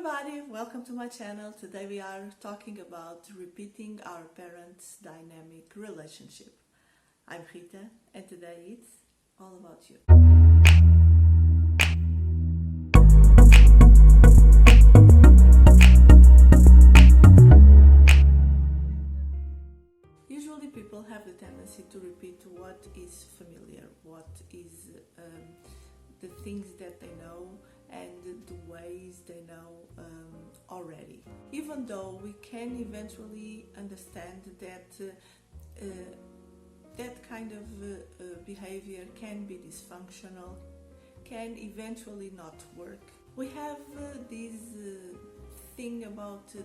everybody, welcome to my channel. Today we are talking about repeating our parents' dynamic relationship. I'm Rita and today it's all about you. Usually people have the tendency to repeat what is familiar, what is the things that they know and the ways they know already. Even though we can eventually understand that that kind of behavior can be dysfunctional, can eventually not work. We have this thing about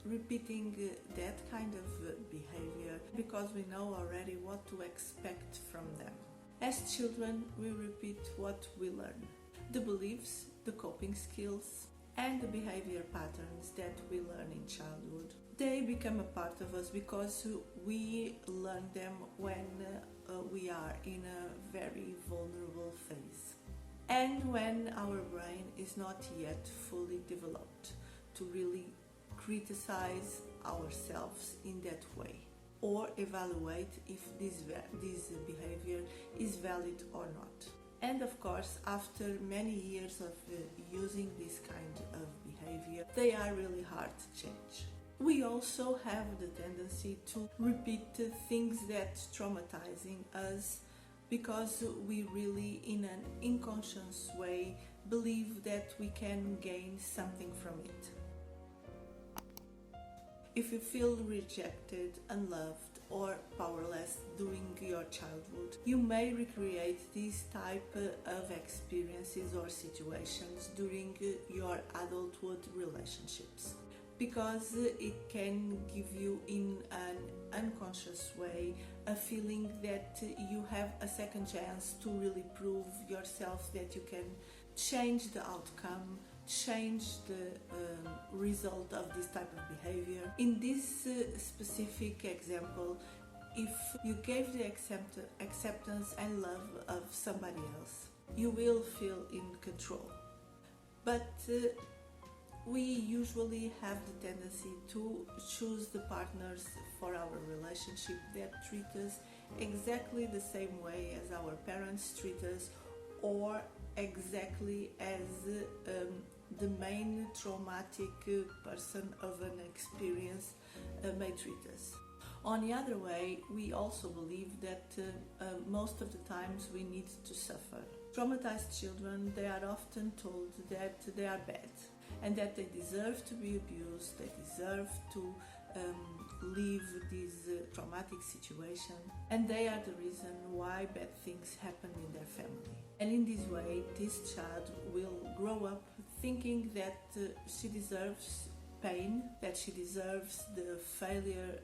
repeating that kind of behavior because we know already what to expect from them. As children, we repeat what we learn. The beliefs, the coping skills, and the behavior patterns that we learn in childhood. They become a part of us because we learn them when we are in a very vulnerable phase. And when our brain is not yet fully developed to really criticize ourselves in that way or evaluate if this behavior is valid or not. And of course, after many years of using this kind of behavior, they are really hard to change. We also have the tendency to repeat things that traumatizing us because we really, in an unconscious way, believe that we can gain something from it. If you feel rejected, unloved, or powerless during your childhood, you may recreate these type of experiences or situations during your adulthood relationships, because it can give you in an unconscious way a feeling that you have a second chance to really prove yourself that you can change the outcome, change the result of this type of behavior. In this specific example, if you gave the acceptance and love of somebody else, you will feel in control. But we usually have the tendency to choose the partners for our relationship that treat us exactly the same way as our parents treat us, or exactly as the main traumatic person of an experience may treat us. On the other way, we also believe that most of the times we need to suffer. Traumatized children, they are often told that they are bad and that they deserve to be abused, they deserve to live this traumatic situation, and they are the reason why bad things happen in their family. And in this way, this child will grow up thinking that she deserves pain, that she deserves the failure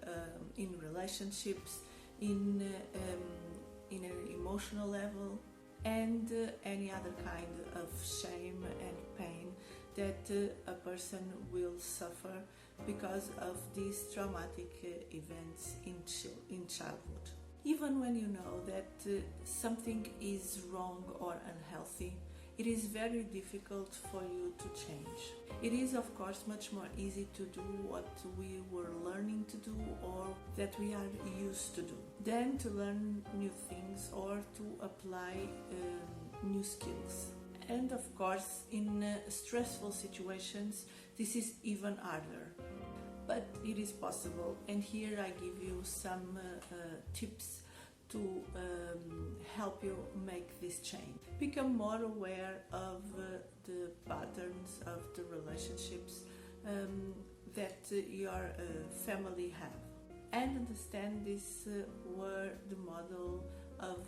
in relationships, in an emotional level, and any other kind of shame and pain that a person will suffer because of these traumatic events in childhood. Even when you know that something is wrong or unhealthy, it is very difficult for you to change. It is, of course, much more easy to do what we were learning to do or that we are used to do than to learn new things or to apply new skills. And of course, in stressful situations, this is even harder. But it is possible, and here I give you some tips to help you make this change. Become more aware of the patterns of the relationships that your family have, and understand this were the model of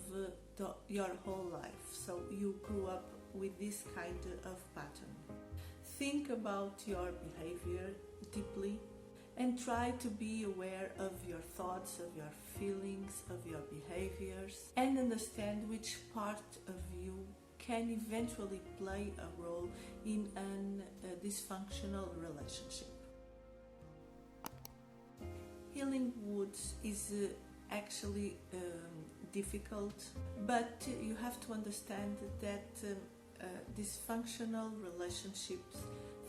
your whole life, so you grew up with this kind of pattern. Think about your behavior deeply and try to be aware of your thoughts, of your feelings, of your behaviors, and understand which part of you can eventually play a role in a dysfunctional relationship. Healing wounds is actually difficult, but you have to understand that dysfunctional relationships,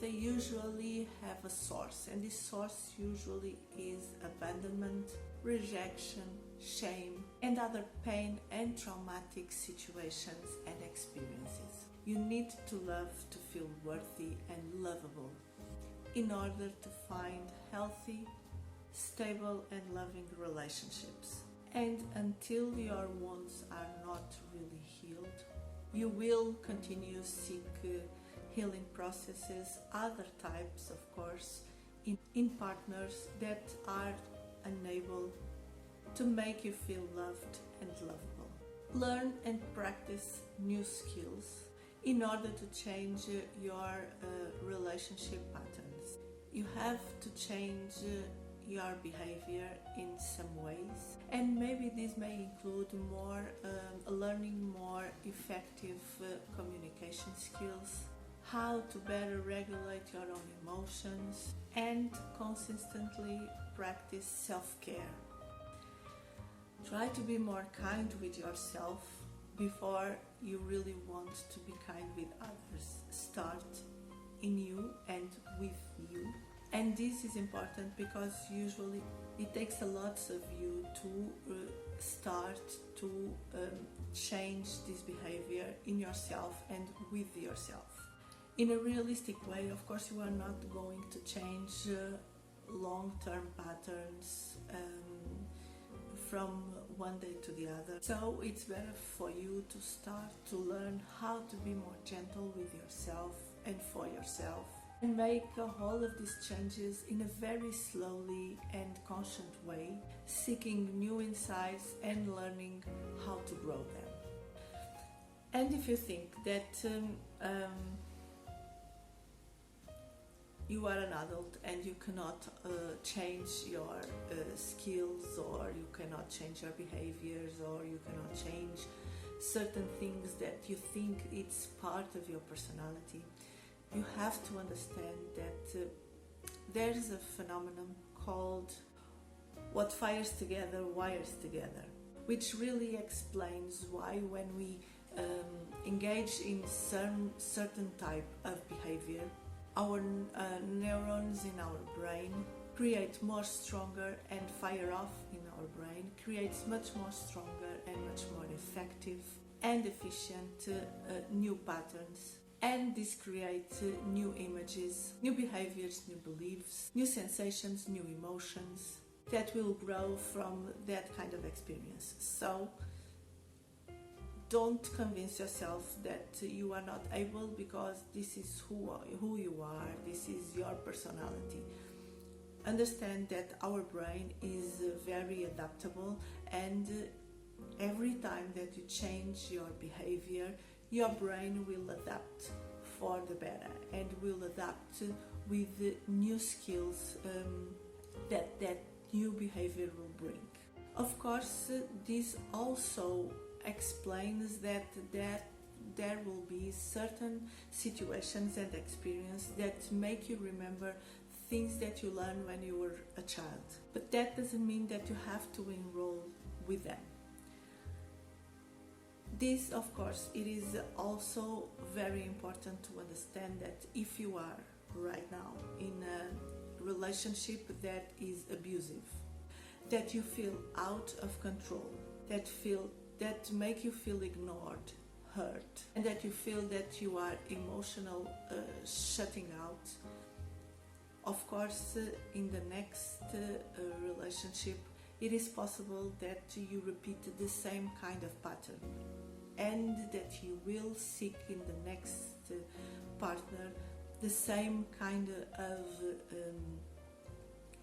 they usually have a source, and this source usually is abandonment, rejection, shame, and other pain and traumatic situations and experiences. You need to love to feel worthy and lovable in order to find healthy, stable, and loving relationships. And until your wounds are not really healed, you will continue to seek healing processes, other types, of course, in partners that are unable to make you feel loved and lovable. Learn and practice new skills in order to change your relationship patterns. You have to change your behavior in some ways, and maybe this may include learning more effective communication skills, how to better regulate your own emotions, and consistently practice self-care. Try to be more kind with yourself before you really want to be kind with others. Start in you and with you. And this is important because usually it takes a lot of you to start to change this behavior in yourself and with yourself. In a realistic way, of course, you are not going to change long-term patterns from one day to the other. So it's better for you to start to learn how to be more gentle with yourself and for yourself, and make all of these changes in a very slowly and conscious way, seeking new insights and learning how to grow them. And if you think that you are an adult and you cannot change your skills, or you cannot change your behaviors, or you cannot change certain things that you think it's part of your personality, you have to understand that there's a phenomenon called what fires together wires together, which really explains why when we engage in some certain type of behavior, our neurons in our brain create more stronger and fire off in our brain, creates much more stronger and much more effective and efficient new patterns. And this creates new images, new behaviors, new beliefs, new sensations, new emotions that will grow from that kind of experience. So don't convince yourself that you are not able, because this is who you are, this is your personality. Understand that our brain is very adaptable, and every time that you change your behavior, your brain will adapt for the better and will adapt with new skills that new behavior will bring. Of course, this also explains that there will be certain situations and experiences that make you remember things that you learned when you were a child. But that doesn't mean that you have to enroll with them. This, of course, it is also very important to understand that if you are right now in a relationship that is abusive, that you feel out of control, that make you feel ignored, hurt, and that you feel that you are emotional shutting out, of course, in the next relationship, it is possible that you repeat the same kind of pattern, and that you will seek in the next partner the same kind of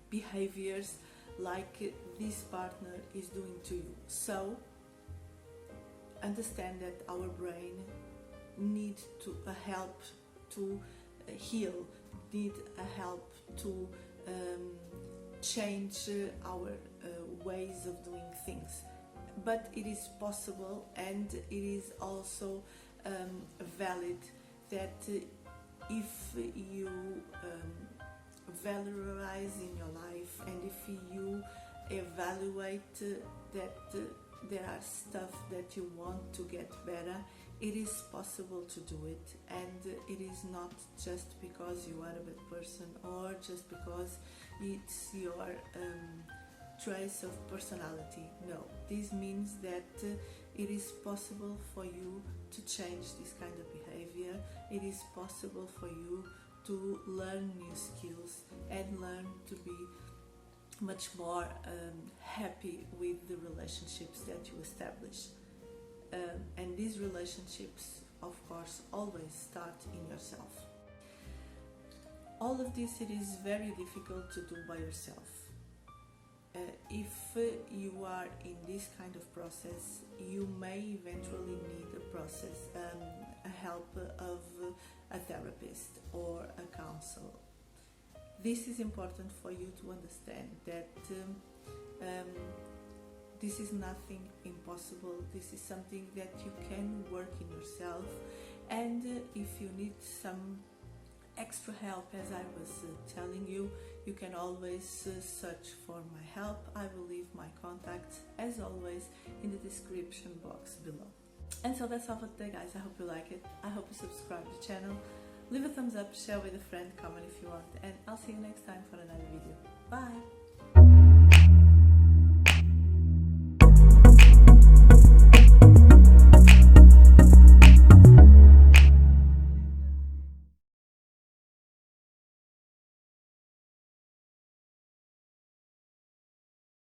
behaviors like this partner is doing to you. So understand that our brain needs a help to heal, need a help to change our ways of doing things. But it is possible, and it is also valid that if you valorize in your life, and if you evaluate that there are stuff that you want to get better, it is possible to do it, and it is not just because you are a bad person or just because it's your trace of personality. No, this means that it is possible for you to change this kind of behavior. It is possible for you to learn new skills and learn to be much more happy with the relationships that you establish. And these relationships, of course, always start in yourself. All of this, it is very difficult to do by yourself. If you are in this kind of process, you may eventually need a help of a therapist or a counselor. This is important for you to understand that this is nothing impossible. This is something that you can work in yourself, and if you need some extra help, as I was telling you, you can always search for my help. I will leave my contacts, as always, in the description box below. And so that's all for today, guys. I hope you like it. I hope you subscribe to the channel. Leave a thumbs up, share with a friend, comment if you want, and I'll see you next time for another video. Bye!